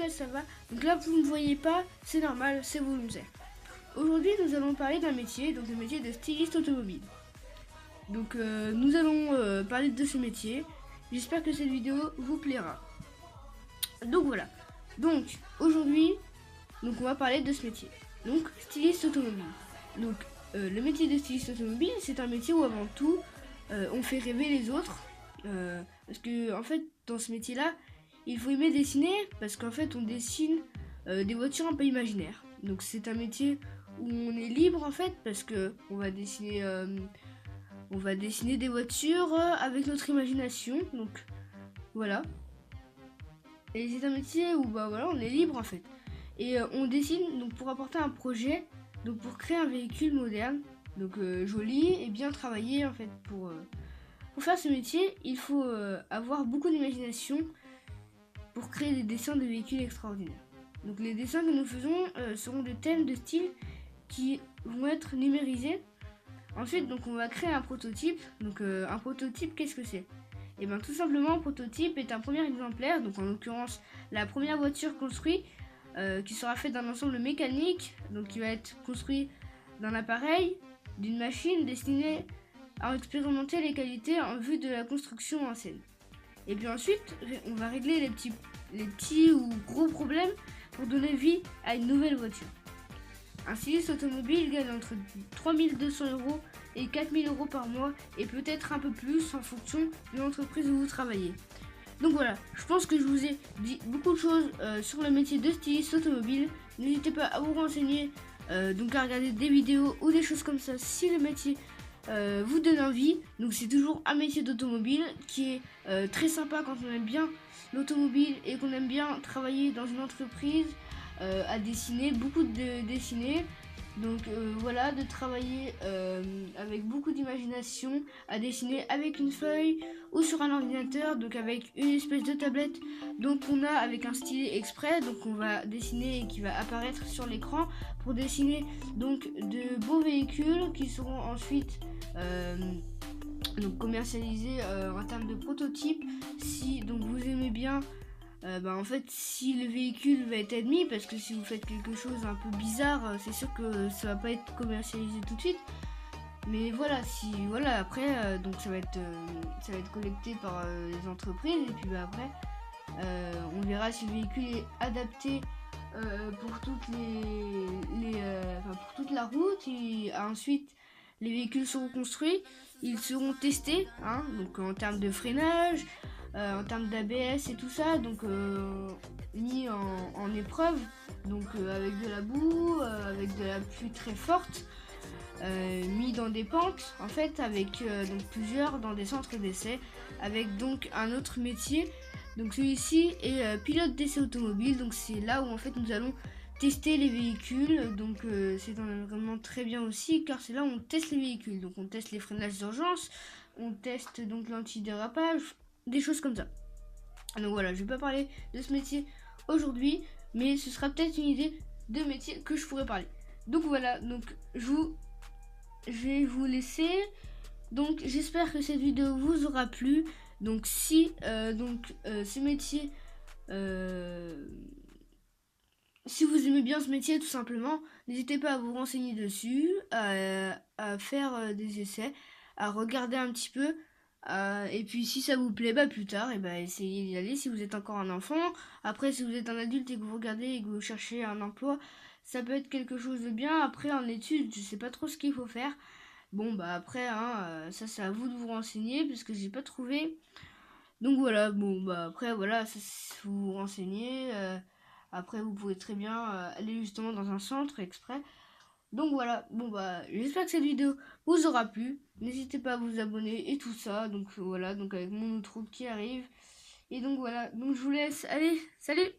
j'espère que ça va. Donc là vous ne voyez pas, c'est normal, c'est volontaire. Aujourd'hui nous allons parler d'un métier, donc le métier de styliste automobile. Donc nous allons parler de ce métier. J'espère que cette vidéo vous plaira. Donc voilà. Donc aujourd'hui, on va parler de ce métier. Donc styliste automobile. Donc le métier de styliste automobile, c'est un métier où avant tout on fait rêver les autres. Parce que en fait dans ce métier là, il faut aimer dessiner parce qu'en fait on dessine des voitures un peu imaginaires. Donc c'est un métier où on est libre en fait parce que on va dessiner des voitures avec notre imagination. Donc voilà. Et c'est un métier où voilà, on est libre en fait. Et on dessine donc pour apporter un projet, donc pour créer un véhicule moderne, donc joli et bien travaillé en fait. Pour faire ce métier, il faut avoir beaucoup d'imagination pour créer des dessins de véhicules extraordinaires. Donc les dessins que nous faisons seront des thèmes de style qui vont être numérisés. Ensuite, donc on va créer un prototype. Donc un prototype, qu'est-ce que c'est ? Et bien tout simplement, un prototype est un premier exemplaire, donc en l'occurrence la première voiture construite qui sera faite d'un ensemble mécanique, donc qui va être construit d'un appareil, d'une machine destinée à expérimenter les qualités en vue de la construction en scène. Et puis ensuite, on va régler les petits ou gros problèmes pour donner vie à une nouvelle voiture. Un styliste automobile gagne entre 3200 € et 4000 € par mois et peut-être un peu plus en fonction de l'entreprise où vous travaillez. Donc voilà, je pense que je vous ai dit beaucoup de choses sur le métier de styliste automobile. N'hésitez pas à vous renseigner, donc à regarder des vidéos ou des choses comme ça si le métier vous donne envie. Donc c'est toujours un métier d'automobile qui est très sympa quand on aime bien l'automobile et qu'on aime bien travailler dans une entreprise à dessiner, beaucoup de dessiner. Donc voilà, de travailler avec beaucoup d'imagination, à dessiner avec une feuille ou sur un ordinateur, donc avec une espèce de tablette donc on a avec un stylet exprès, donc on va dessiner et qui va apparaître sur l'écran pour dessiner donc de beaux véhicules qui seront ensuite donc commercialisés en termes de prototype. Si donc vous aimez bien en fait si le véhicule va être admis, parce que si vous faites quelque chose un peu bizarre, c'est sûr que ça va pas être commercialisé tout de suite. Mais voilà, après donc ça va être collecté par les entreprises et puis après on verra si le véhicule est adapté pour toute pour toute la route. Et ensuite les véhicules seront construits, ils seront testés, donc en termes de freinage, en termes d'ABS et tout ça, donc mis en épreuve, donc avec de la boue, avec de la pluie très forte, mis dans des pentes en fait, avec donc plusieurs dans des centres d'essai, avec donc un autre métier. Donc celui-ci est pilote d'essai automobile, donc c'est là où en fait nous allons tester les véhicules. Donc c'est un environnement très bien aussi car c'est là où on teste les véhicules, donc on teste les freinages d'urgence, on teste donc l'antidérapage, des choses comme ça. Donc voilà, je vais pas parler de ce métier aujourd'hui, mais ce sera peut-être une idée de métier que je pourrais parler. Donc voilà, donc je vais vous laisser. Donc j'espère que cette vidéo vous aura plu. Donc si ce métier, si vous aimez bien ce métier tout simplement, n'hésitez pas à vous renseigner dessus, à faire des essais, à regarder un petit peu. Et puis si ça vous plaît, plus tard, essayez d'y aller si vous êtes encore un enfant. Après, si vous êtes un adulte et que vous regardez et que vous cherchez un emploi, ça peut être quelque chose de bien. Après, en études, je sais pas trop ce qu'il faut faire. Bon, après, ça c'est à vous de vous renseigner parce que j'ai pas trouvé. Donc voilà, après, voilà, ça, vous vous renseignez. Après, vous pouvez très bien aller justement dans un centre exprès. Donc voilà, j'espère que cette vidéo vous aura plu. N'hésitez pas à vous abonner et tout ça. Donc voilà, donc avec mon outro qui arrive. Et donc voilà, donc je vous laisse. Allez, salut!